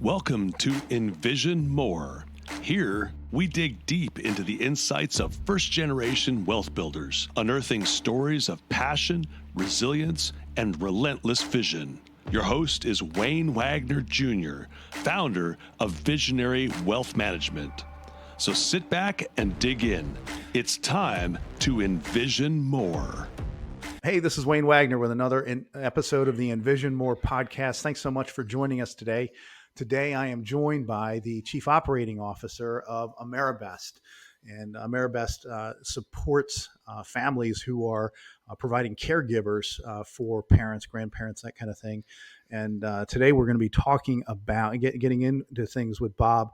Welcome to Envision More. Here, we dig deep into the insights of first-generation wealth builders, unearthing stories of passion, resilience, and relentless vision. Your host is Wayne Wagner Jr., founder of Visionary Wealth Management. So sit back and dig in. It's time to envision more. Hey, this is Wayne Wagner with another episode of the Envision More podcast. Thanks so much for joining us today. Today, I am joined by the Chief Operating Officer of Ameribest. And Ameribest supports families who are providing caregivers for parents, grandparents, that kind of thing. And today we're going to be talking about getting into things with Bob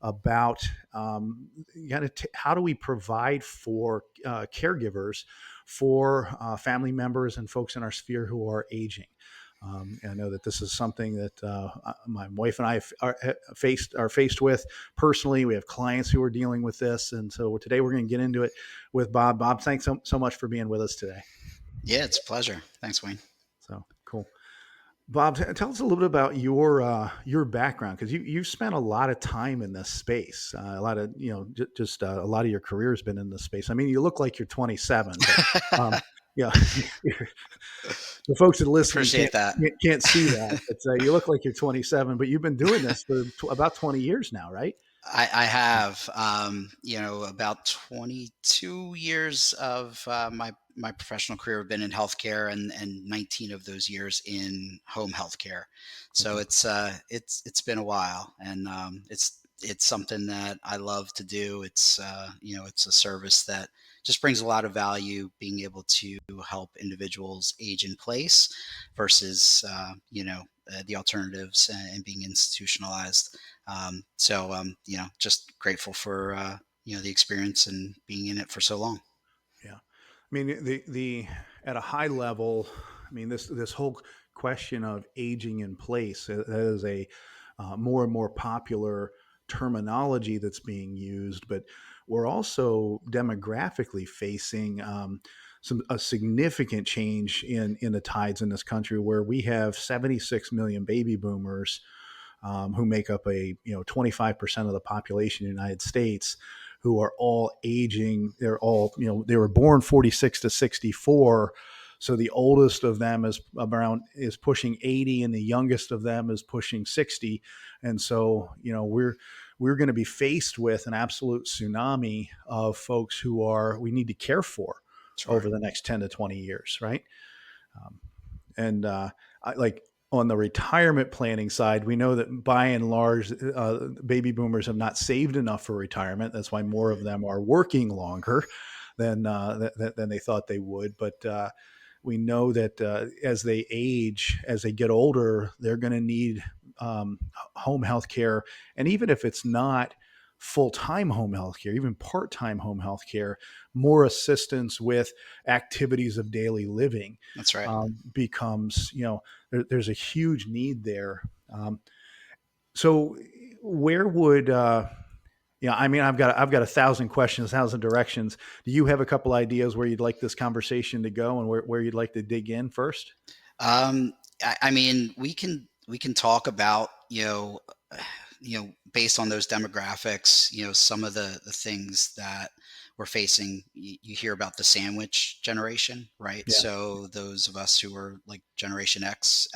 about how do we provide for caregivers for family members and folks in our sphere who are aging. I know that this is something that my wife and I are faced with personally. We have clients who are dealing with this. And so today we're going to get into it with Bob. Bob, thanks so much for being with us today. Yeah, it's a pleasure. Thanks, Wayne. So cool. Bob, tell us a little bit about your background, because you've spent a lot of time in this space. A lot of, just a lot of your career has been in this space. I mean, you look like you're 27. But, yeah, the folks that listen can't see that. But, you look like you're 27, but you've been doing this for about 20 years now, right? I have, about 22 years of my professional career have been in healthcare, and 19 of those years in home healthcare. So it's been a while, and it's something that I love to do. It's it's a service that just brings a lot of value, being able to help individuals age in place versus the alternatives and being institutionalized. Just grateful for the experience and being in it for so long. Yeah, I mean the at a high level, I mean this whole question of aging in place, that is a more and more popular terminology that's being used, but we're also demographically facing a significant change in the tides in this country, where we have 76 million baby boomers who make up 25% of the population of the United States, who are all aging. They're all, they were born 46 to 64. So the oldest of them is pushing 80, and the youngest of them is pushing 60. And so, we're going to be faced with an absolute tsunami of folks who we need to care for over the next 10 to 20 years. Right. On the retirement planning side, we know that by and large, baby boomers have not saved enough for retirement. That's why more of them are working longer than they thought they would. But we know that as they age, as they get older, they're going to need home health care. And even if it's not full-time home health care, even part-time home health care, more assistance with activities of daily living. That's right. Becomes, there's a huge need there. So where would, I've got 1,000 questions, 1,000 directions. Do you have a couple ideas where you'd like this conversation to go, and where you'd like to dig in first? We can talk about, based on those demographics, some of the things that we're facing. You hear about the sandwich generation, right? Yeah. So those of us who are like Generation X,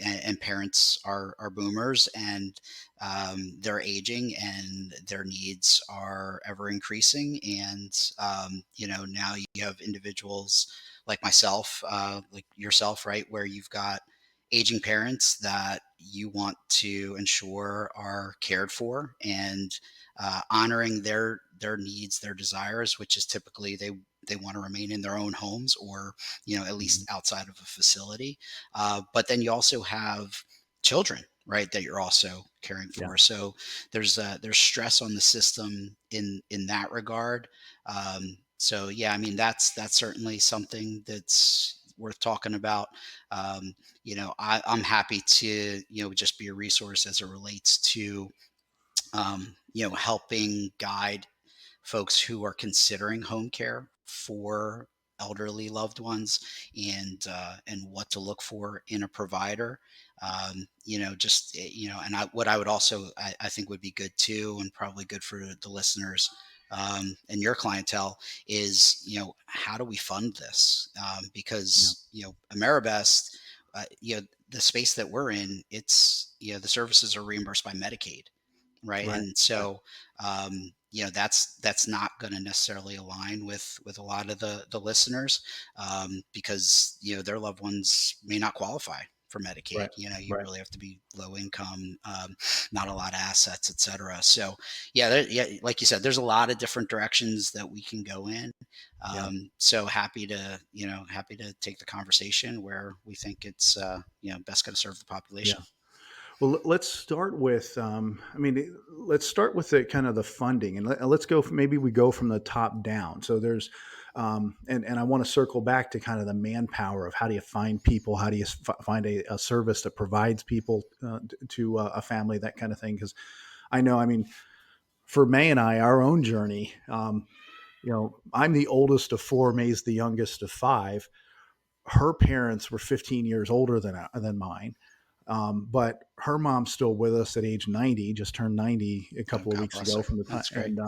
and parents are boomers, and they're aging, and their needs are ever increasing. And, now you have individuals like myself, like yourself, right, where you've got aging parents that you want to ensure are cared for, and honoring their needs, their desires, which is typically they want to remain in their own homes, or at least outside of a facility. But then you also have children, right, that you're also caring for. Yeah. So there's stress on the system in that regard. That's certainly something that's worth talking about. I'm happy to just be a resource as it relates to helping guide folks who are considering home care for elderly loved ones, and what to look for in a provider. And what I would also, I think would be good too, and probably good for the listeners, and your clientele is, how do we fund this? Yeah. Because, Ameribest, the space that we're in, the services are reimbursed by Medicaid, right? Right. And Right. so, that's not going to necessarily align with a lot of the listeners, because their loved ones may not qualify for Medicaid. Right. You Right. really have to be low income, not a lot of assets, etc. So, yeah, like you said, there's a lot of different directions that we can go in. Yeah. So happy to take the conversation where we think it's best going to serve the Yeah. population. Well, let's start with. Let's start with the kind of the funding, and let's go. Maybe we go from the top down. So there's, and I want to circle back to kind of the manpower of how do you find people, how do you find a service that provides people to a family, that kind of thing. Because I know, I mean, for May and I, our own journey. I'm the oldest of four. May's the youngest of five. Her parents were 15 years older than mine. But her mom's still with us at age 90, just turned 90 a Oh, couple of God weeks bless ago her. from the time. That's great. And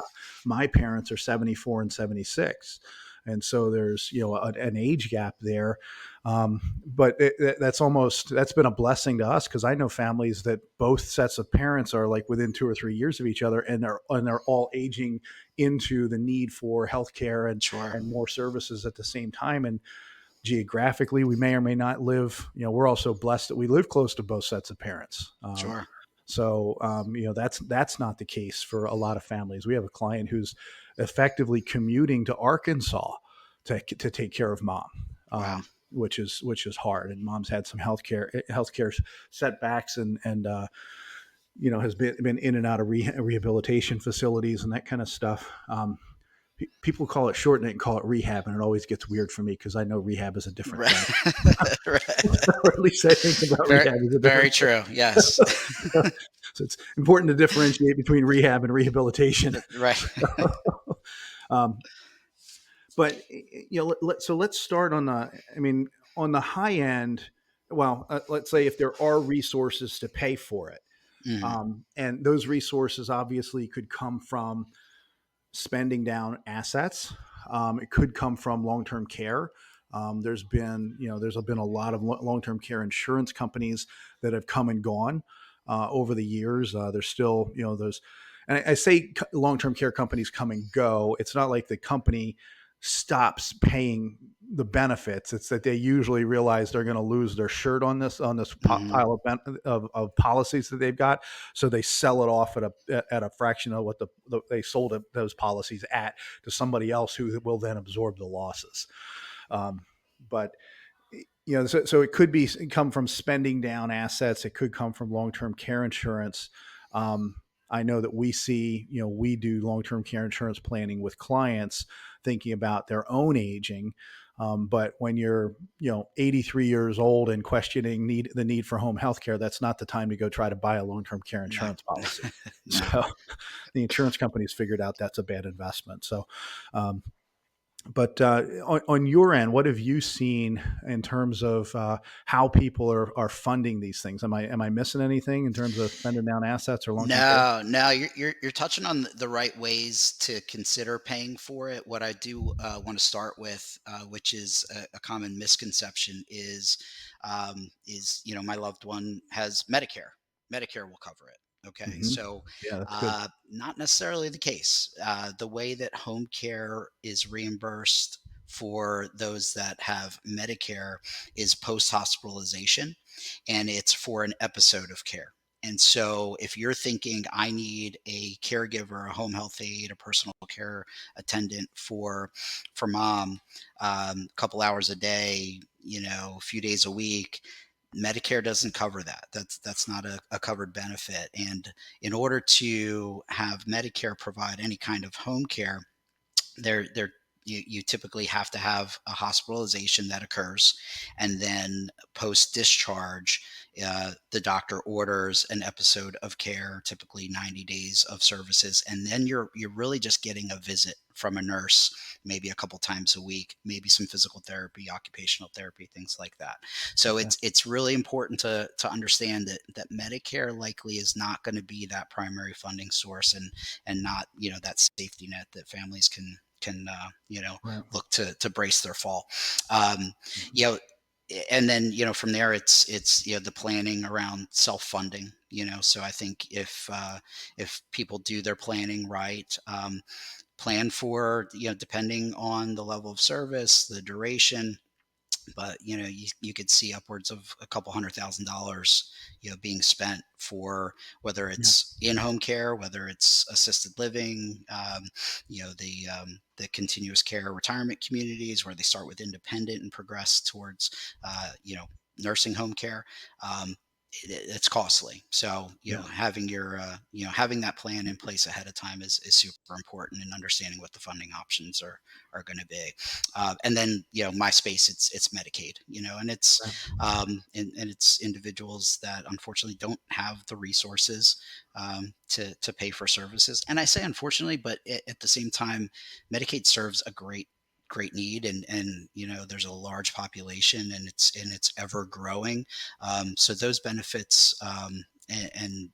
my parents are 74 and 76. And so there's, an age gap there. But that's been a blessing to us because I know families that both sets of parents are like within 2 or 3 years of each other, and they're all aging into the need for healthcare Sure. and more services at the same time. And geographically, we may or may not live. We're also blessed that we live close to both sets of parents. Sure. That's not the case for a lot of families. We have a client who's effectively commuting to Arkansas to take care of mom, Wow. which is hard. And mom's had some healthcare setbacks, and has been in and out of rehabilitation facilities and that kind of stuff. People call it shorten it and call it rehab, and it always gets weird for me because I know rehab is a different Right. thing. Right. Or at least I think about Very, rehab as a very different thing. true. Yes. So it's important to differentiate between rehab and rehabilitation. Right. um, but so let's start on the. I mean, on the high end. Well, let's say if there are resources to pay for it, Mhm. and those resources obviously could come from spending down assets. It could come from long-term care. There's been a lot of long-term care insurance companies that have come and gone over the years. There's still, those, and I say long-term care companies come and go. It's not like the company stops paying the benefits. It's that they usually realize they're going to lose their shirt on this Mhm. pile of policies that they've got, so they sell it off at a fraction of what they sold those policies at to somebody else who will then absorb the losses. But so it could come from spending down assets. It could come from long-term care insurance. Um, I know that we do long-term care insurance planning with clients, thinking about their own aging. But when you're, 83 years old and questioning the need for home health care, that's not the time to go try to buy a long-term care No. insurance policy. No. So the insurance companies figured out that's a bad investment. So, um, but on your end, what have you seen in terms of how people are funding these things? Am I missing anything in terms of spending down assets or long term care? No, no, you're touching on the right ways to consider paying for it. What I do want to start with, which is a common misconception, is my loved one has Medicare. Medicare will cover it. Okay, Hmm. so Yeah, that's good. not necessarily the case. The way that home care is reimbursed for those that have Medicare is post hospitalization, and it's for an episode of care. And so if you're thinking, I need a caregiver, a home health aide, a personal care attendant for mom, a couple hours a day, a few days a week, Medicare doesn't cover that. That's not a covered benefit. And in order to have Medicare provide any kind of home care, there you typically have to have a hospitalization that occurs, and then post discharge, the doctor orders an episode of care, typically 90 days of services, and then you're really just getting a visit from a nurse, maybe a couple times a week, maybe some physical therapy, occupational therapy, things like that. So Okay. it's really important to understand that Medicare likely is not going to be that primary funding source, and not, that safety net that families can Right. look to brace their fall. Um, you know, and then, from there, it's the planning around self-funding. So I think if people do their planning right, plan for, depending on the level of service, the duration, but you could see upwards of a couple $100,000 being spent for, whether Yeah. it's in-home care, whether it's assisted living, the continuous care retirement communities where they start with independent and progress towards nursing home care. It's costly, so Yeah. having your having that plan in place ahead of time is super important, and understanding what the funding options are going to be. And then, my space, it's Medicaid, and Right. and it's individuals that unfortunately don't have the resources to pay for services. And I say unfortunately, but at the same time, Medicaid serves a great need, and there's a large population, and it's ever growing. So those benefits, and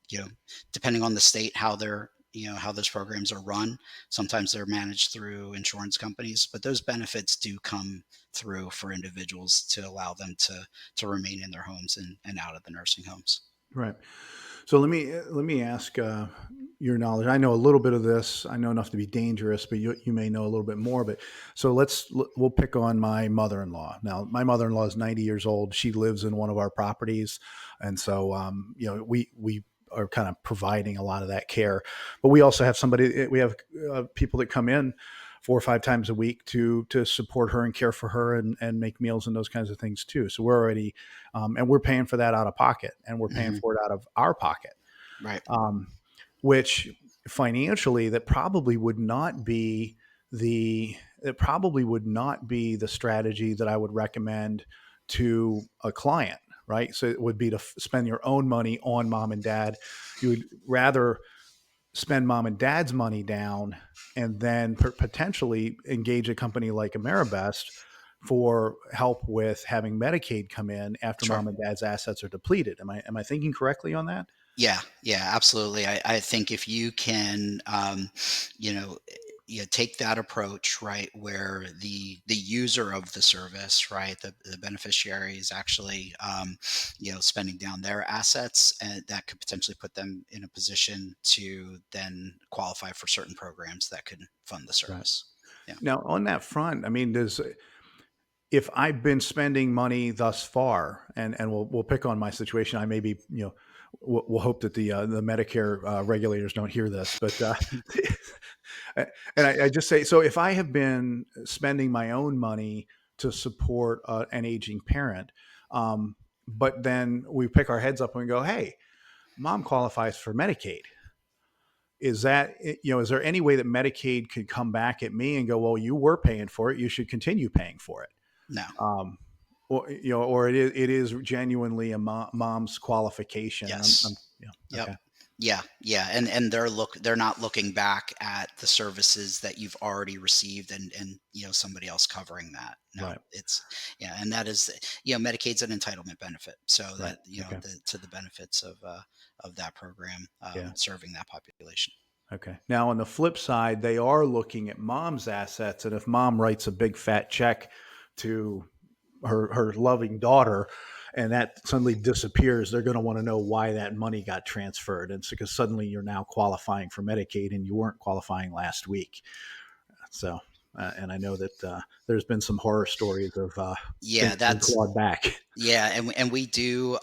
depending on the state, how they're how those programs are run, sometimes they're managed through insurance companies, but those benefits do come through for individuals to allow them to remain in their homes, and out of the nursing homes. Right. So let me ask your knowledge. I know a little bit of this. I know enough to be dangerous, but you may know a little bit more. But so we'll pick on my mother-in-law. Now, my mother-in-law is 90 years old. She lives in one of our properties, and so we are kind of providing a lot of that care. But we also have we have people that come in 4 or 5 times a week to support her and care for her and make meals and those kinds of things too. So we're already and we're paying for that out of pocket, and we're paying Hmm. for it out of our pocket, Right. um, which financially that probably would not be the strategy that I would recommend to a client. Right. So it would be to spend your own money on mom and dad. You would rather spend mom and dad's money down and then potentially engage a company like Ameribest for help with having Medicaid come in after Sure. mom and dad's assets are depleted. Am I thinking correctly on that? Yeah, yeah, absolutely. I think if you can, you know, take that approach, right, where the user of the service, right, the beneficiary is actually, spending down their assets, and that could potentially put them in a position to then qualify for certain programs that could fund the Right. service. Yeah. Now, on that front, I mean, does if I've been spending money thus far, and we'll pick on my situation, I may be, we'll hope that the Medicare regulators don't hear this, but and I just say, so if I have been spending my own money to support an aging parent, but then we pick our heads up and we go, hey, mom qualifies for Medicaid. Is there any way that Medicaid could come back at me and go, well, you were paying for it, you should continue paying for it? No. um, or it is genuinely a mom's qualification, and I'm Yes. yeah, Yep. okay, Yeah, yeah, and they're not looking back at the services that you've already received, and somebody else covering that. No, right, it's yeah, and that is, Medicaid's an entitlement benefit, so right, that, okay, to the benefits of that program, yeah, serving that population. okay. Now on the flip side, they are looking at mom's assets, and if mom writes a big fat check to her loving daughter, and that suddenly disappears, they're going to want to know why that money got transferred, and it's because suddenly you're now qualifying for Medicaid and you weren't qualifying last week. So, and I know that there's been some horror stories of Yeah, things being that's clawed back. Yeah, and we do,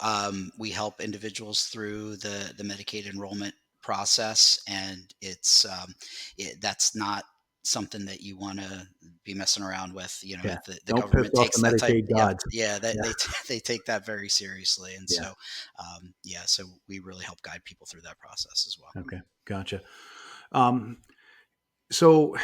we help individuals through the Medicaid enrollment process, and that's not something that you want to be messing around with. Yeah, The don't piss government off takes the that type. Medicaid Yep, gods. yeah, Yeah, they take that very seriously, and yeah. so yeah, so we really help guide people through that process as well. Okay, gotcha. Um, so,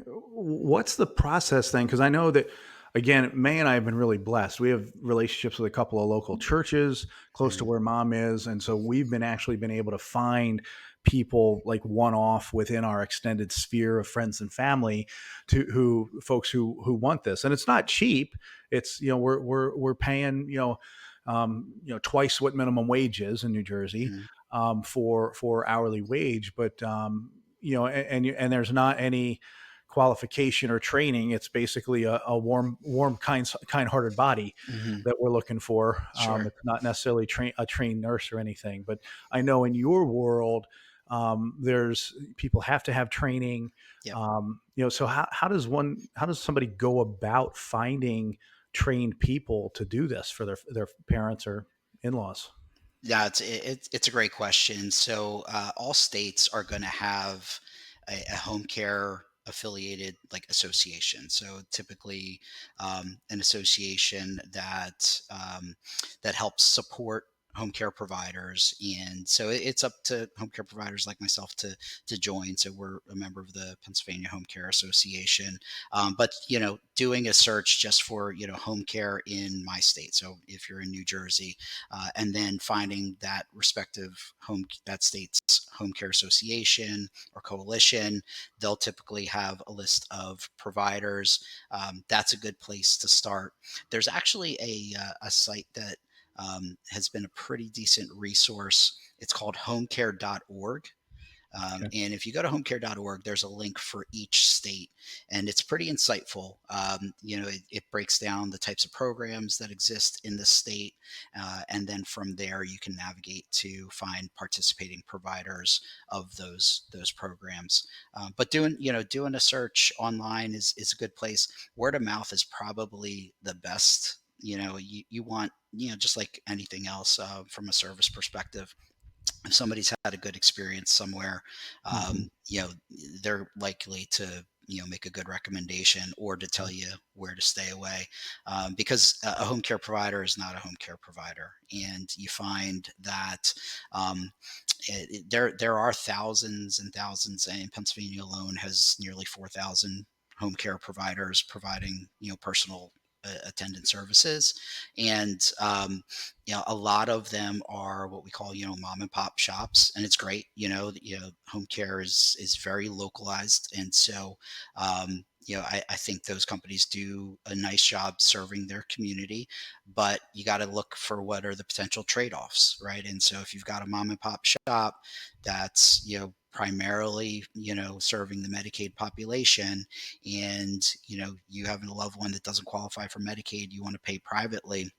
what's the process then? Because I know that again, May and I have been really blessed. We have relationships with a couple of local churches close to Mhm. where mom is. And so we've been actually been able to find people like one off within our extended sphere of friends and family to who folks who want this. And it's not cheap. It's, we're paying, twice what minimum wage is in New Jersey, Mhm. for hourly wage. But, and there's not any qualification or training. It's basically a warm, kind-hearted body Mhm. that we're looking for. Sure. It's not necessarily a trained nurse or anything, but I know in your world, there's people have to have training. Yep. So how does somebody go about finding trained people to do this for their parents or in-laws? Yeah, it's a great question. So all states are going to have a home care affiliated like association. So typically, an association that helps support home care providers, and so it's up to home care providers like myself to join. So we're a member of the Pennsylvania Home Care Association. But doing a search just for home care in my state. So if you're in New Jersey, and then finding that respective that state's home care association or coalition, they'll typically have a list of providers. That's a good place to start. There's actually a site that has been a pretty decent resource. It's called homecare.org. Okay. And if you go to homecare.org, there's a link for each state, and it's pretty insightful. It breaks down the types of programs that exist in the state, and then from there you can navigate to find participating providers of those programs. But doing a search online is a good place. Word of mouth is probably the best. You want just like anything else, from a service perspective, if somebody's had a good experience somewhere, Mhm. they're likely to make a good recommendation or to tell you where to stay away, because a home care provider is not a home care provider, and you find that um, there are thousands and thousands, and Pennsylvania alone has nearly 4,000 home care providers providing personal attendant services, and a lot of them are what we call mom and pop shops, and it's great. Home care is very localized, and so I think those companies do a nice job serving their community, but you got to look for what are the potential trade-offs, right? And so if you've got a mom and pop shop that's primarily serving the Medicaid population, and you have a loved one that doesn't qualify for Medicaid, you want to pay privately,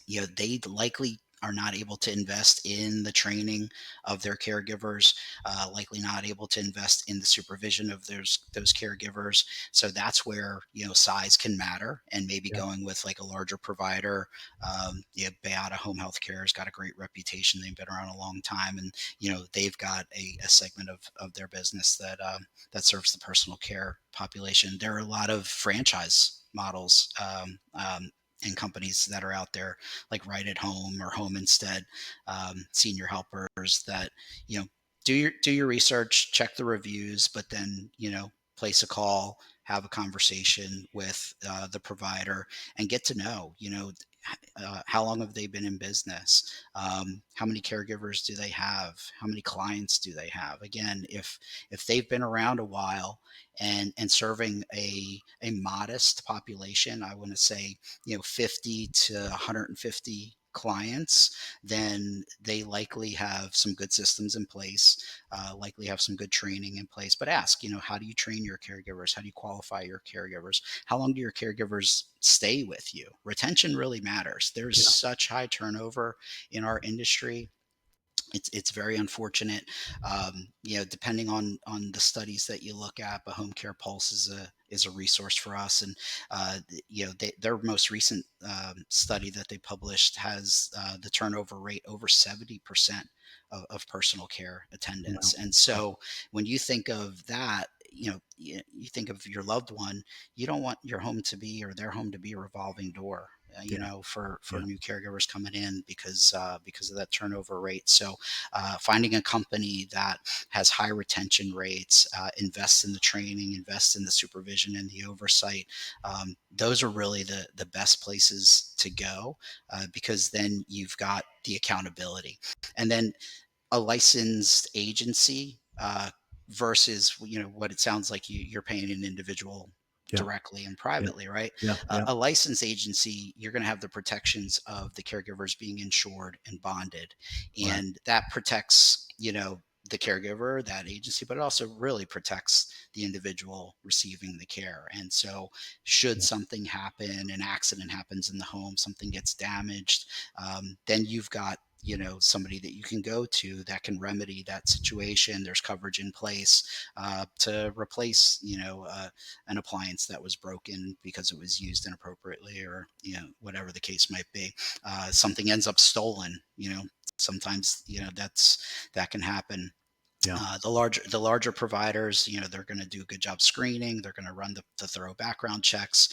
they likely are not able to invest in the training of their caregivers, likely not able to invest in the supervision of those caregivers. So that's where size can matter, and maybe Yeah. going with like a larger provider. Bayada Home Health Care has got a great reputation. They've been around a long time, and they've got a segment of their business that serves the personal care population. There are a lot of franchise models, and companies that are out there like Right at Home or Home Instead, senior helpers that do your research, check the reviews, but then place a call, have a conversation with the provider, and get to know how long have they been in business, how many caregivers do they have, how many clients do they have. Again, if they've been around a while and serving a modest population, I want to say 50 to 150 clients, then they likely have some good systems in place, likely have some good training in place. But ask, how do you train your caregivers? How do you qualify your caregivers? How long do your caregivers stay with you? Retention really matters. There's Yeah. such high turnover in our industry. It's very unfortunate. Depending on the studies that you look at, but Home Care Pulse is a resource for us, and their most recent study that they published has the turnover rate over 70% of personal care attendants. Wow. And Wow. so when you think of that, you think of your loved one, you don't want your home to be or their home to be a revolving door. for new caregivers coming in because of that turnover rate. So finding a company that has high retention rates, invests in the training, invests in the supervision and the oversight, those are really the best places to go, because then you've got the accountability. And then a licensed agency, versus what it sounds like you're paying an individual Yeah. directly and Yeah. privately, right? Yeah. Yeah. A licensed agency, you're going to have the protections of the caregivers being insured and bonded, Right. and that protects the caregiver, that agency, but it also really protects the individual receiving the care. And so should Yeah. something happen, an accident happens in the home, something gets damaged, then you've got somebody that you can go to that can remedy that situation. There's coverage in place to replace an appliance that was broken because it was used inappropriately, or whatever the case might be. Something ends up stolen, sometimes that can happen. Yeah. The larger providers, they're going to do a good job screening. They're going to run the thorough background checks.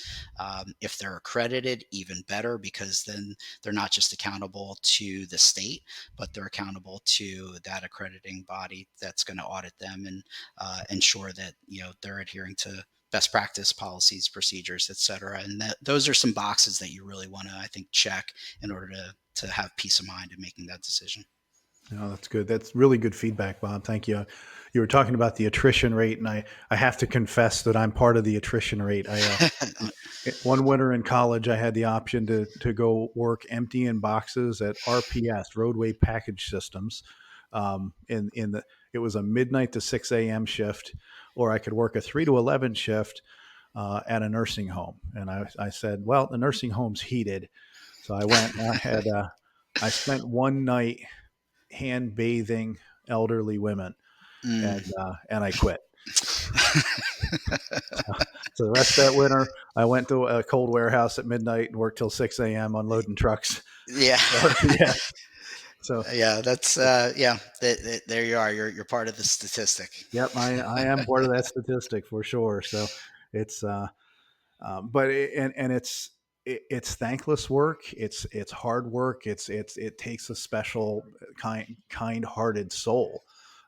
If they're accredited, even better, because then they're not just accountable to the state, but they're accountable to that accrediting body that's going to audit them and ensure that they're adhering to best practice policies, procedures, et cetera. And those are some boxes that you really want to, I think, check in order to have peace of mind in making that decision. No, that's good. That's really good feedback, Bob. Thank you. You were talking about the attrition rate, and I have to confess that I'm part of the attrition rate. One winter in college, I had the option to go work emptying boxes at RPS, Roadway Package Systems. It was a midnight to 6 a.m. shift, or I could work a 3 to 11 shift at a nursing home. And I said, well, the nursing home's heated, so I went. I spent one night hand bathing elderly women, Mm. and I quit. So the rest of that winter, I went to a cold warehouse at midnight and worked till 6 a.m. unloading trucks. Yeah. Yeah. So Yeah, that's there you are. You're part of the statistic. yep, I am part of that statistic for sure. So it's but it's thankless work. It's hard work. It takes a special kind-hearted soul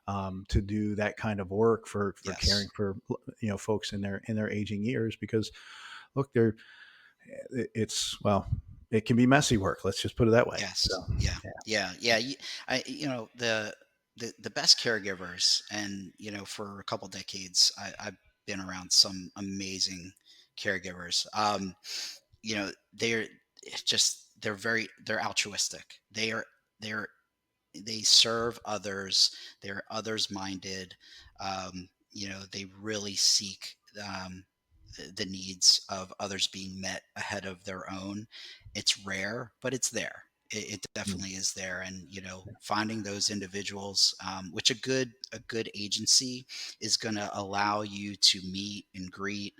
to do that kind of work for caring Yes. for folks in their aging years, because look, it's well, it can be messy work. Let's just put it that way. So Yes. Yeah. yeah. Yeah. Yeah. The best caregivers, and for a couple decades, I've been around some amazing caregivers. They're altruistic. They're they serve others. They're others minded. They really seek the needs of others being met ahead of their own. It's rare, but it's there. It Mm. definitely is there. And finding those individuals, which a good agency is going to allow you to meet and greet,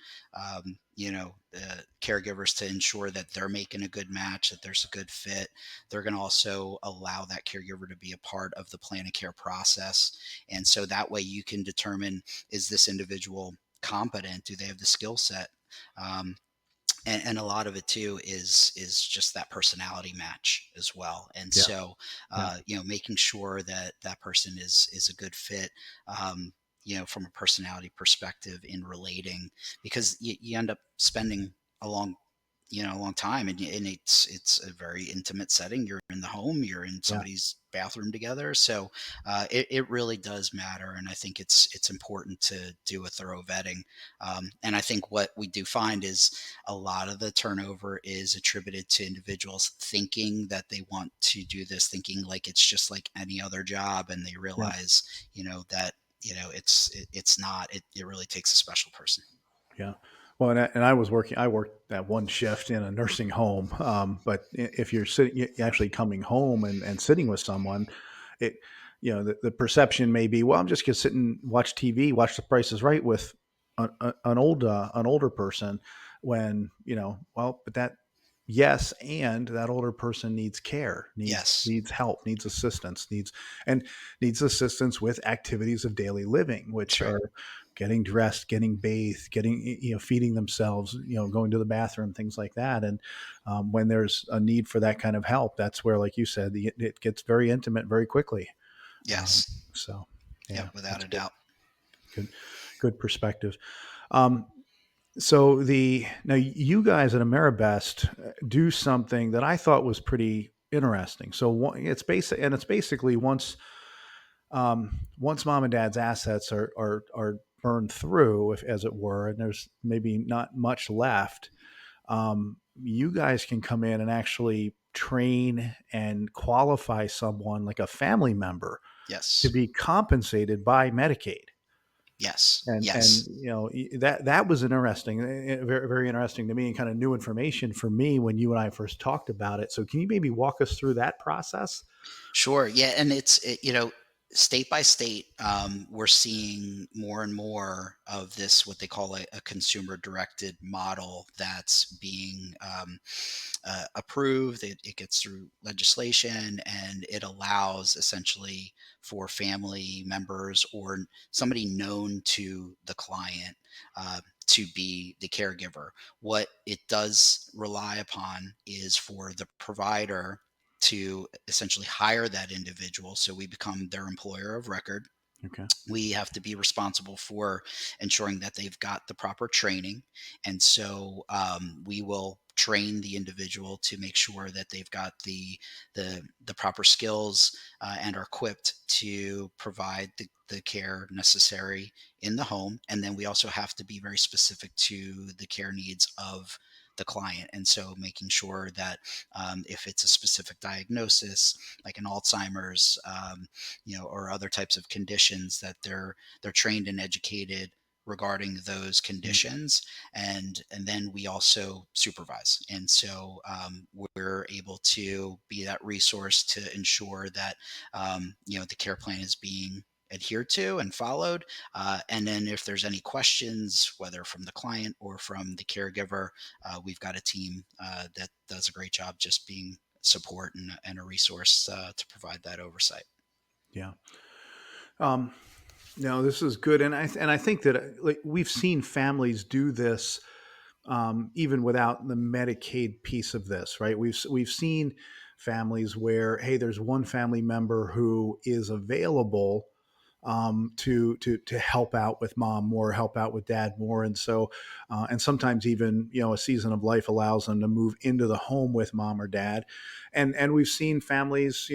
caregivers, to ensure that they're making a good match, that there's a good fit. They're going to also allow that caregiver to be a part of the plan of care process, and so that way you can determine, is this individual competent? Do they have the skill set? Um, and a lot of it too is just that personality match as well. And Yeah. so Yeah. making sure that that person is a good fit, from a personality perspective in relating, because you end up spending a long a long time, and it's a very intimate setting. You're in the home, you're in Yeah. somebody's bathroom together, so it really does matter. And I think it's important to do a thorough vetting. And I think what we do find is a lot of the turnover is attributed to individuals thinking that they want to do this, thinking like it's just like any other job, and they Yeah. realize that it's not. It really takes a special person. Yeah. Well, and I worked that one shift in a nursing home. But if you're you're actually coming home and sitting with someone, it, the perception may be, well, I'm just going to sit and watch TV, watch The Price is Right with an older person, when, well, but yes. And that older person needs care, Yes. needs help, needs assistance, and needs assistance with activities of daily living, which That's right. are getting dressed, getting bathed, getting, feeding themselves, going to the bathroom, things like that. And when there's a need for that kind of help, that's where, like you said, it gets very intimate very quickly. Um, Yes. so Yep. yeah, Without that's a good. doubt. Good, good perspective. Um, so now you guys at Ameribest do something that I thought was pretty interesting. So it's basically once mom and dad's assets are burned through, if, as it were, and there's maybe not much left, you guys can come in and actually train and qualify someone like a family member to Yes. be compensated by Medicaid. Yes. And Yes. that was interesting, very very interesting to me, and kind of new information for me when you and I first talked about it. So can you maybe walk us through that process? Sure. Yeah. And state by state, we're seeing more and more of this, what they call a consumer directed model that's being approved. It gets through legislation, and it allows essentially for family members or somebody known to the client to be the caregiver. What it does rely upon is for the provider to essentially hire that individual. So we become their employer of record. Okay. We have to be responsible for ensuring that they've got the proper training. And so we will train the individual to make sure that they've got the proper skills and are equipped to provide the care necessary in the home. And then we also have to be very specific to the care needs of the client. And so making sure that if it's a specific diagnosis like an Alzheimer's, or other types of conditions, that they're trained and educated regarding those Mm. conditions. And then we also supervise, and so we're able to be that resource to ensure that the care plan is being adhered to and followed. And then if there's any questions, whether from the client or from the caregiver, we've got a team that does a great job just being support and a resource to provide that oversight. Yeah. Um, no, this is good, and I think that like we've seen families do this even without the Medicaid piece of this, right? We've seen families where, hey, there's one family member who is available to help out with mom more, help out with dad more, and so and sometimes even a season of life allows them to move into the home with mom or dad, and we've seen families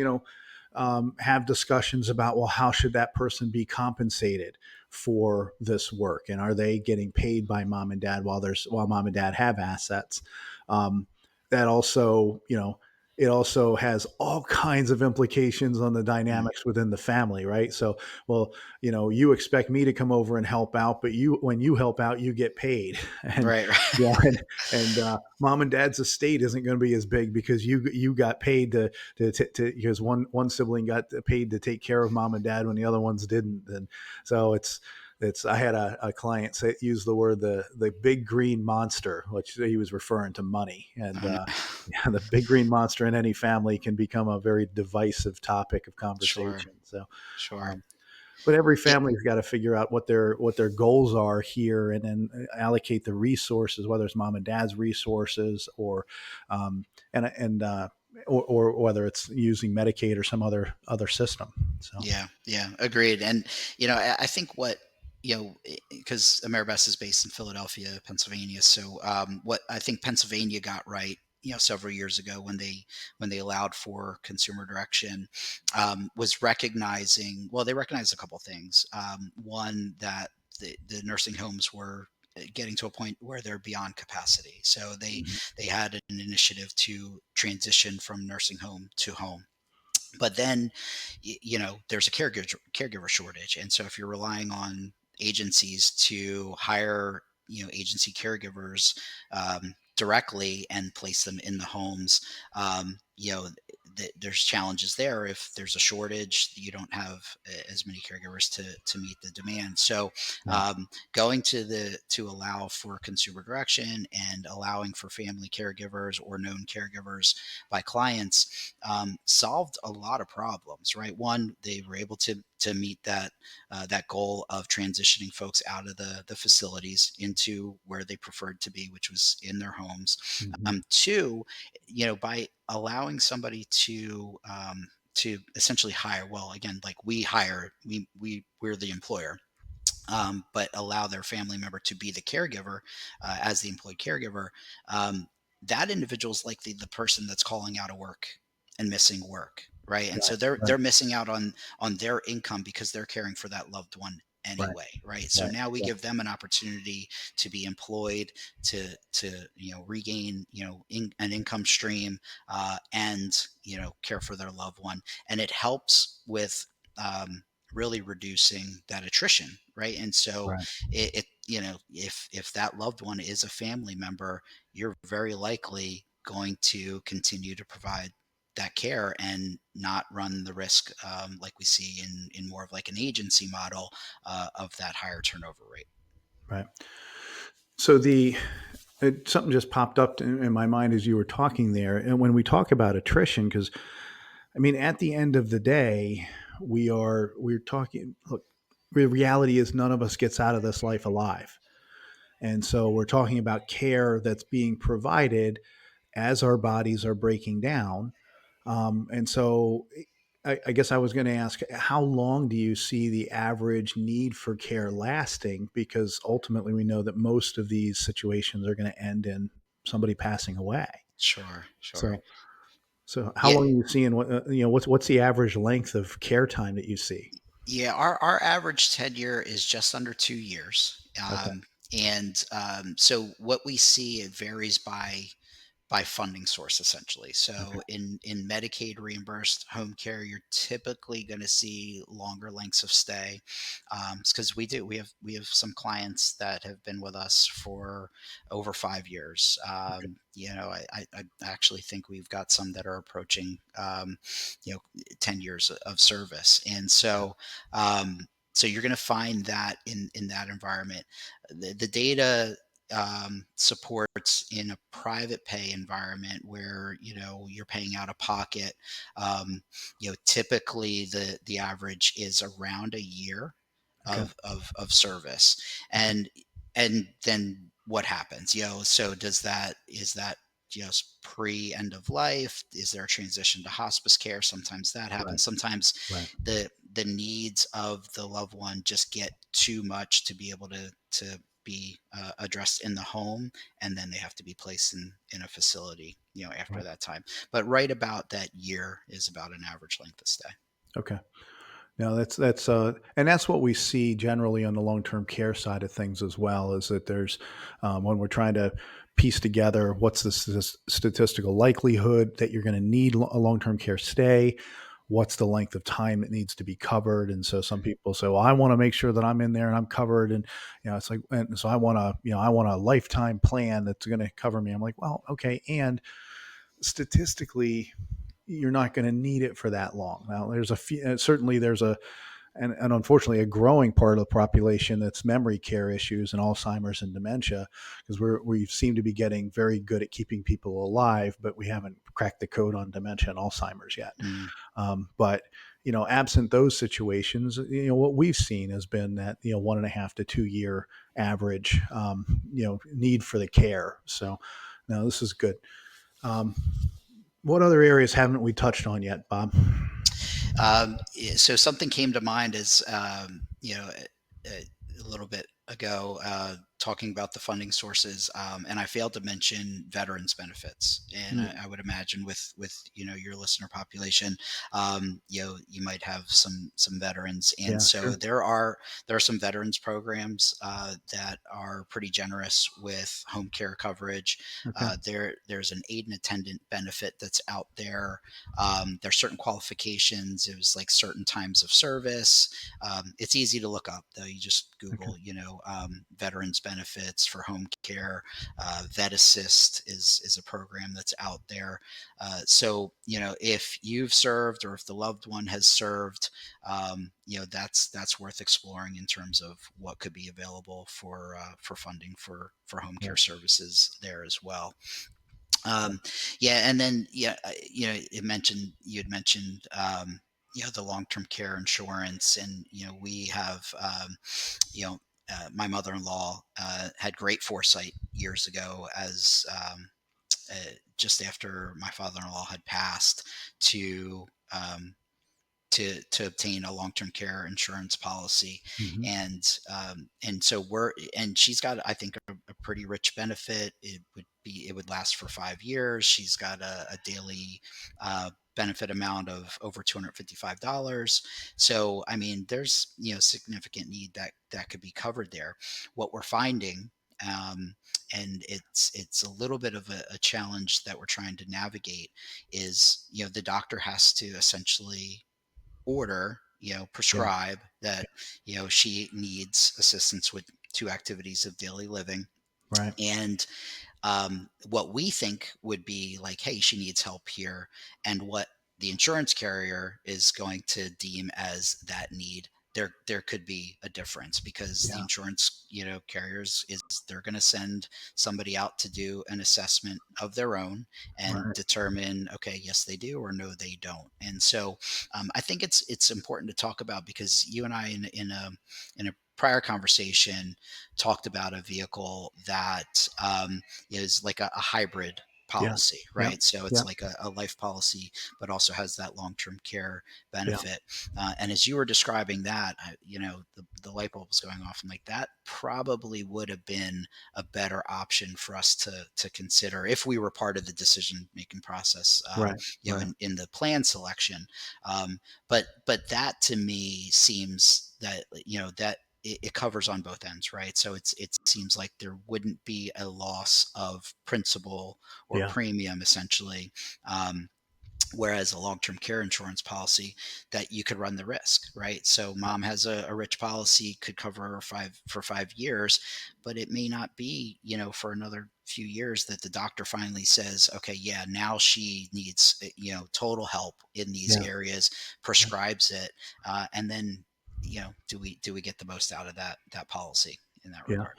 have discussions about, well, how should that person be compensated for this work, and are they getting paid by mom and dad while mom and dad have assets? um, that also, it also has all kinds of implications on the Mm. dynamics within the family, right? So, well, you expect me to come over and help out, but when you help out, you get paid. and Right, yeah, right. and mom and dad's estate isn't going to be as big because you got paid because one sibling got paid to take care of mom and dad when the other ones didn't. And so it's I had a client use the word the big green monster, which he was referring to money. And Oh, no. yeah, the big green monster in any family can become a very divisive topic of Sure, conversation. So sure. um, but every Yeah, family's got to figure out what their goals are here, and then allocate the resources, whether it's mom and dad's resources, um, and or whether it's using Medicaid or some other system. So yeah, yeah, agreed. And I think what because Ameribest is based in Philadelphia, Pennsylvania. So what I think Pennsylvania got right, several years ago when they allowed for consumer direction, was recognizing. Well, they recognized a couple things. One, that the nursing homes were getting to a point where they're beyond capacity. So mhm. they had an initiative to transition from nursing home to home. But then there's a caregiver shortage, and so if you're relying on agencies to hire agency caregivers directly and place them in the homes, there's challenges there. If there's a shortage, you don't have as many caregivers to meet the demand. So Right. going to allow for consumer direction and allowing for family caregivers or known caregivers by clients solved a lot of problems. Right, one, they were able to meet that goal of transitioning folks out of the facilities into where they preferred to be, which was in their homes. Hmm. Two, by allowing somebody to essentially hire, well, again, like we hire, we're the employer, but allow their family member to be the caregiver as the employed caregiver. um, that individual is likely the person that's calling out of work and missing work, right? And Right. so they're Right. they're missing out on their income because they're caring for that loved one Right. anyway, right? So Right. now we Yeah. give them an opportunity to be employed, to regain an income stream, and care for their loved one, and it helps with um, really reducing that attrition, right? And so Right. if that loved one is a family member, you're very likely going to continue to provide that care and not run the risk, like we see in more of like an agency model, of that higher turnover rate. Right. So something just popped up in my mind as you were talking there, and when we talk about attrition, because I mean, at the end of the day, we're talking. Look, the reality is none of us gets out of this life alive, and so we're talking about care that's being provided as our bodies are breaking down. And so I guess I was going to ask, how long do you see the average need for care lasting? Because ultimately, we know that most of these situations are going to end in somebody passing away. Sure, sure. So, so how Yeah, long are you seeing? What's the average length of care time that you see? yeah. Our average tenure is just under 2 years, Okay. and so what we see, it varies by funding source essentially. Okay. So in Medicaid reimbursed home care, you're typically going to see longer lengths of stay, because we have some clients that have been with us for over 5 years. Okay. I actually think we've got some that are approaching 10 years of service, and so you're going to find that in that environment. The data supports in a private pay environment where you're paying out of pocket. Typically the average is around a year Okay. of service, Okay. and then what happens? So is that pre end of life? Is there a transition to hospice care? Sometimes that Right. happens. Sometimes Right. the needs of the loved one just get too much to be able to be addressed in the home, and then they have to be placed in a facility after Right. that time. But right about that year is about an average length of stay. Okay. No, and that's what we see generally on the long term care side of things as well. Is that there's when we're trying to piece together what's the statistical likelihood that you're going to need a long term care stay, what's the length of time it needs to be covered, and so some people say, "Well, I want to make sure that I'm in there and I'm covered," and it's like, and so I want a lifetime plan that's going to cover me. I'm like, well, okay, and statistically, you're not going to need it for that long. Now, there's a few, certainly there's and unfortunately a growing part of the population that's memory care issues and Alzheimer's and dementia, because we seem to be getting very good at keeping people alive, but we haven't cracked the code on dementia and Alzheimer's yet. Mm. But absent those situations, what we've seen has been that 1.5 to 2 year average, need for the care. So, no, this is good. Um, what other areas haven't we touched on yet, Bob? So something came to mind as a little bit ago, talking about the funding sources, and I failed to mention veterans benefits. And Mm, I would imagine with your listener population, you might have some veterans, and yeah, so sure. there are some veterans programs that are pretty generous with home care coverage. Okay. There's an aid and attendant benefit that's out there. There's certain qualifications. It was like certain times of service. It's easy to look up though. You just Okay. Google, veterans benefits for home care. Vet Assist is a program that's out there. So, if you've served or if the loved one has served, that's worth exploring in terms of what could be available for funding for home Yeah. care services there as well. Um, yeah, and then you had mentioned the long term care insurance, and we have my mother in law had great foresight years ago as just after my father in law had passed to. To obtain a long-term care insurance policy, Hmm. and so she's got, I think, a pretty rich benefit. It would last for 5 years. She's got a daily benefit amount of over $255. So I mean, there's significant need that could be covered there. What we're finding, um, and it's a little bit of a challenge that we're trying to navigate, is the doctor has to essentially order, Yeah. prescribe that, she needs assistance with two activities of daily living. Right. And what we think would be like, hey, she needs help here, and what the insurance carrier is going to deem as that need, there could be a difference, because the Yeah. insurance carriers is they're going to send somebody out to do an assessment of their own and Right. determine, okay, yes they do, or no they don't. And so I think it's important to talk about, because you and I in a prior conversation talked about a vehicle that is like a hybrid Yeah. policy, Yeah. right? So Yeah. it's like a life policy, but also has that long-term care Yeah. benefit. And as you were describing that, the light bulb was going off. I'm like, that probably would have been a better option for us to consider if we were part of the decision-making process, Right. Right. in the plan selection. But that to me seems that, that it covers on both ends, right? So it seems like there wouldn't be a loss of principal or Yeah. premium, essentially. Um, Whereas a long-term care insurance policy, that you could run the risk, right? So mom has a rich policy, could cover her for 5 years, but it may not be, for another few years, that the doctor finally says, okay, yeah, now she needs, total help in these Yeah. areas, Yeah. prescribes it, and then, do we get the most out of that policy in that Yeah. regard?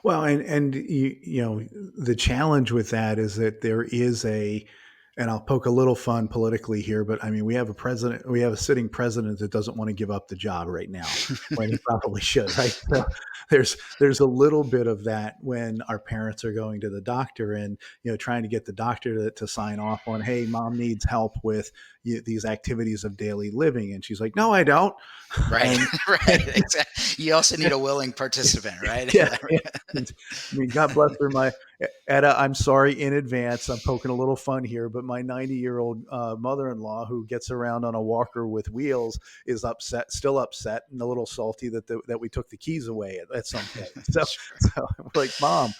Well, and the challenge with that is that there is and I'll poke a little fun politically here, but I mean, we have a sitting president that doesn't want to give up the job right now when he probably should, right? So there's a little bit of that when our parents are going to the doctor and trying to get the doctor to sign off on, hey, mom needs help with these activities of daily living, and she's like, no, I don't, Right, and right, exactly. You also need a willing participant, right? yeah, yeah. And, I mean, God bless her. My Etta, I'm sorry in advance. I'm poking a little fun here, but my 90-year-old mother-in-law, who gets around on a walker with wheels, is still upset, and a little salty that we took the keys away at some point. So, Sure. so I'm like, Mom,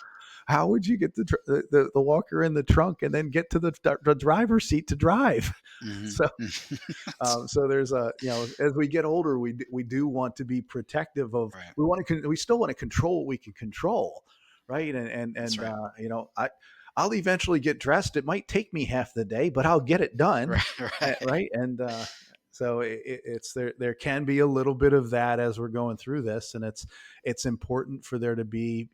how would you get the walker in the trunk and then get to the driver's seat to drive? Mhm. So That's so there's as we get older, we do want to be protective of. right. We still want to control what we can control, right? That's right. I'll eventually get dressed. It might take me half the day, but I'll get it done, Right, right. right? And so it's there. There can be a little bit of that as we're going through this, and it's important for there to be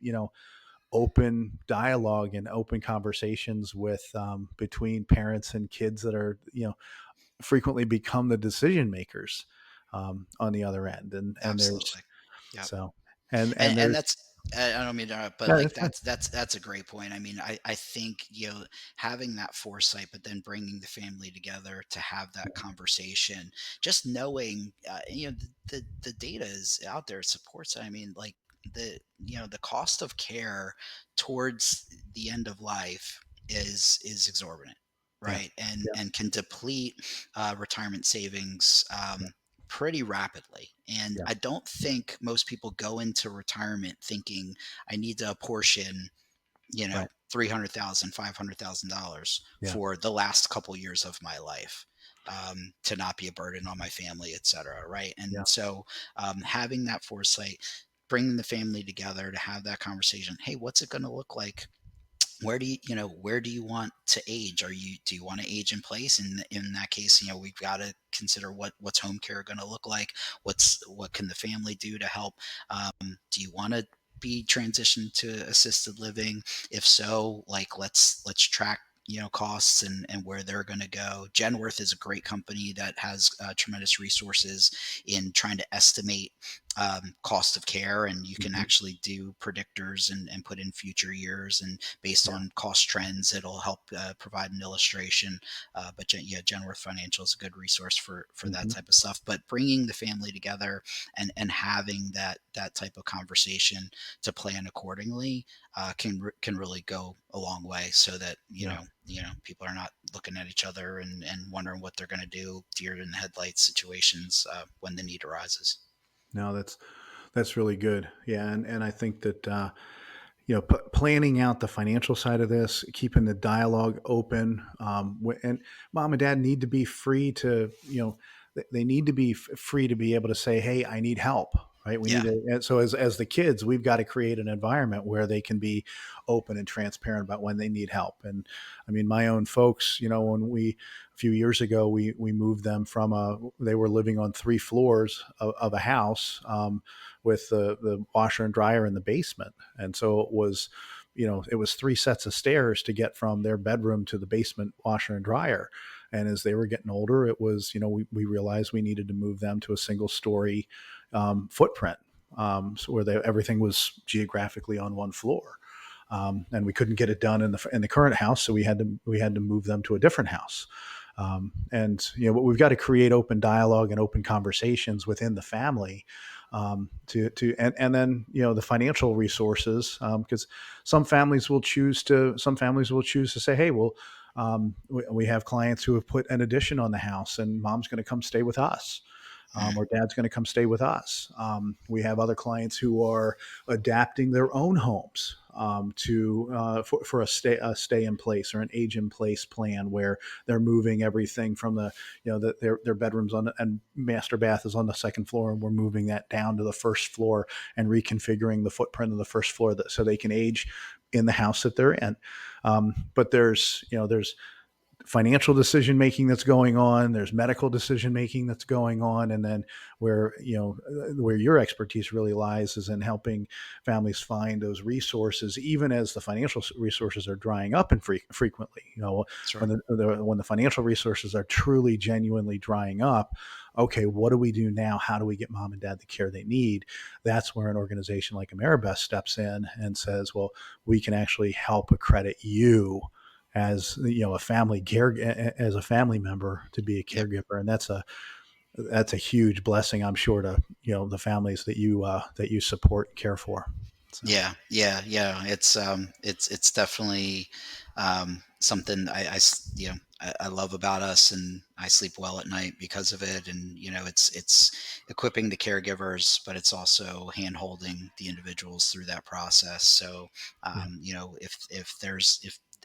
open dialogue and open conversations with between parents and kids that are frequently become the decision makers on the other end, and there's Absolutely. Yep. so And and and there's that's, I don't mean to interrupt, but yeah, like that's fine. that's a great point. I mean, I think, having that foresight, but then bringing the family together to have that conversation, just knowing, the data is out there, it supports it. I mean, like, the cost of care towards the end of life is exorbitant, Yeah, right? And yeah, and can deplete retirement savings, yeah, pretty rapidly. And yeah, I don't think most people go into retirement thinking, I need to apportion, right, 300,000, $500,000 yeah, for the last couple years of my life, to not be a burden on my family, et cetera. Right. yeah, And so, having that foresight, bringing the family together to have that conversation. Hey, what's it going to look like? Where do you want to age? Do you want to age in place? In that case, we've got to consider what's home care going to look like. What can the family do to help? Do you want to be transitioned to assisted living? If so, like, let's track costs and where they're going to go. Genworth is a great company that has tremendous resources in trying to estimate cost of care, and you can Mhm. actually do predictors and put in future years, and based Yeah. on cost trends it'll help provide an illustration. Yeah, Genworth Financial is a good resource for that Mhm. type of stuff. But bringing the family together and having that type of conversation to plan accordingly can really go a long way, so that Yeah. people are not looking at each other and wondering what they're going to do, deer in the headlights situations when the need arises. No, that's really good. Yeah, and I think that planning out the financial side of this, keeping the dialogue open, and mom and dad need to be free to they need to be free to be able to say, hey, I need help. Right. We need Yeah. to. And so as the kids, we've got to create an environment where they can be open and transparent about when they need help. And I mean, my own folks, when a few years ago, we moved them they were living on 3 floors of a house, with the washer and dryer in the basement. And so it was 3 sets of stairs to get from their bedroom to the basement washer and dryer. And as they were getting older, it was, we realized we needed to move them to a single story footprint, so where everything was geographically on one floor. And we couldn't get it done in the current house, so we had to move them to a different house. But we've got to create open dialogue and open conversations within the family, and then the financial resources, because some families will choose to say, hey, well, we have clients who have put an addition on the house, and mom's going to come stay with us. Mm. Or dad's going to come stay with us. We have other clients who are adapting their own homes, for a stay in place or an age in place plan, where they're moving everything from their bedrooms and master bath is on the second floor, and we're moving that down to the first floor and reconfiguring the footprint of the first floor so they can age in the house that they're in. But there's financial decision making that's going on, there's medical decision making that's going on, and then where your expertise really lies is in helping families find those resources, even as the financial resources are drying up and frequently. When Sure. the financial resources are truly genuinely drying up, okay, what do we do now? How do we get mom and dad the care they need? That's where an organization like Ameribest steps in and says, well, we can actually help accredit you as as a family member to be a Yep. caregiver. And that's a huge blessing, I'm sure, to the families that you support and care for. So Yeah, yeah, yeah. It's definitely something I love about us, and I sleep well at night because of it. And it's equipping the caregivers, but it's also hand holding the individuals through that process. So yeah,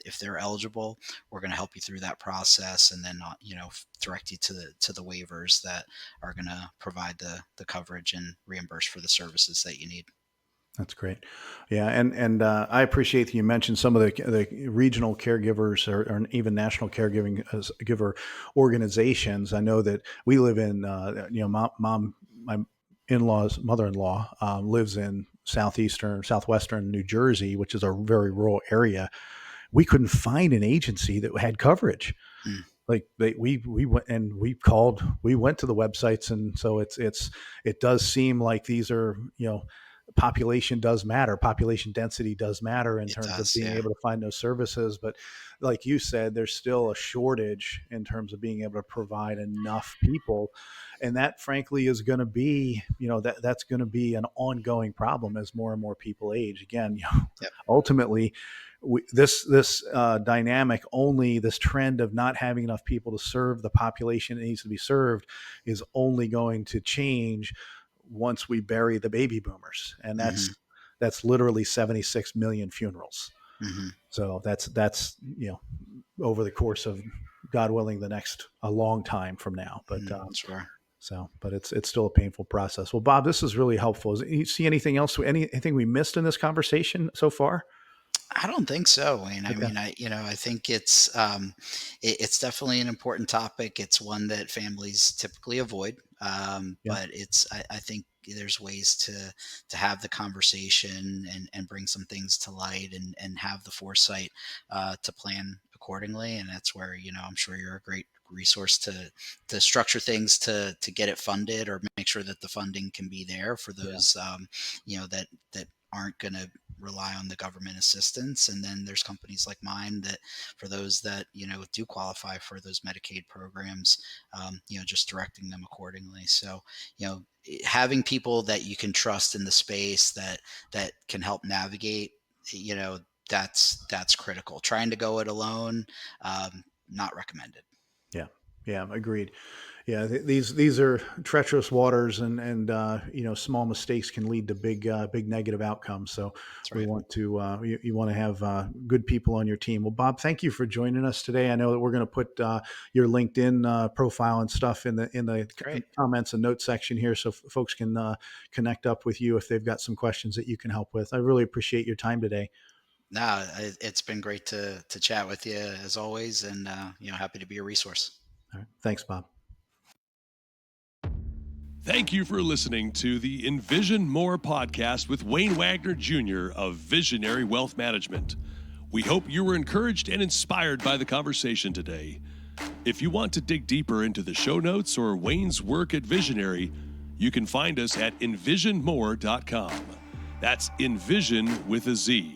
if they're eligible, we're going to help you through that process, and then direct you to the waivers that are going to provide the coverage and reimburse for the services that you need. that's great. Yeah, and I appreciate that you mentioned some of the regional caregivers, or even national caregiving giver organizations. I know that we live in, my in-laws mother-in-law lives in southwestern New Jersey, which is a very rural area. We couldn't find an agency that had coverage. Mm, Like we went and we went to the websites, and so it does seem like these are, population density does matter in it terms of does, being yeah. able to find those services. But like you said, there's still a shortage in terms of being able to provide enough people. And that frankly is going to be, that's going to be an ongoing problem as more and more people age. Again, Yep. ultimately, this dynamic, only this trend of not having enough people to serve the population that needs to be served, is only going to change once we bury the baby boomers, and Hmm. that's literally 76 million funerals. Hmm. So that's over the course of, God willing, the next a long time from now. But Sure. So, but it's still a painful process. Well, Bob, this is really helpful. You see anything else, anything we missed in this conversation so far? I don't think so, Wayne. I Okay. mean, I think it's definitely an important topic. It's one that families typically avoid, Yeah. but I think there's ways to have the conversation and bring some things to light and have the foresight to plan accordingly. And that's where I'm sure you're a great resource to structure things to get it funded or make sure that the funding can be there for those that aren't going to rely on the government assistance. And then there's companies like mine that for those that do qualify for those Medicaid programs, just directing them accordingly. So having people that you can trust in the space that can help navigate, that's critical. Trying to go it alone, not recommended. Yeah. Yeah. Agreed. Yeah, these are treacherous waters, and small mistakes can lead to big negative outcomes. So That's we right. want to you want to have good people on your team. Well, Bob, thank you for joining us today. I know that we're going to put your LinkedIn profile and stuff in the Great. comments and notes section here, so folks can connect up with you if they've got some questions that you can help with. I really appreciate your time today. No, it's been great to chat with you as always, and happy to be a resource. All right. Thanks, Bob. Thank you for listening to the Envision More podcast with Wayne Wagner Jr. of Visionary Wealth Management. We hope you were encouraged and inspired by the conversation today. If you want to dig deeper into the show notes or Wayne's work at Visionary, you can find us at envisionmore.com. That's Envision with a Z.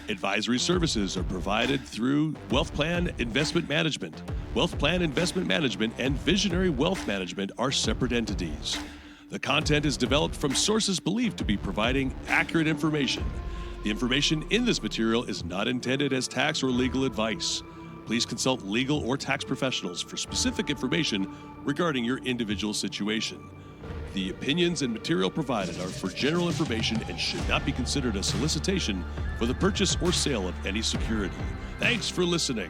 Advisory services are provided through Wealth Plan Investment Management. Wealth Plan Investment Management and Visionary Wealth Management are separate entities. The content is developed from sources believed to be providing accurate information. The information in this material is not intended as tax or legal advice. Please consult legal or tax professionals for specific information regarding your individual situation. The opinions and material provided are for general information and should not be considered a solicitation for the purchase or sale of any security. Thanks for listening.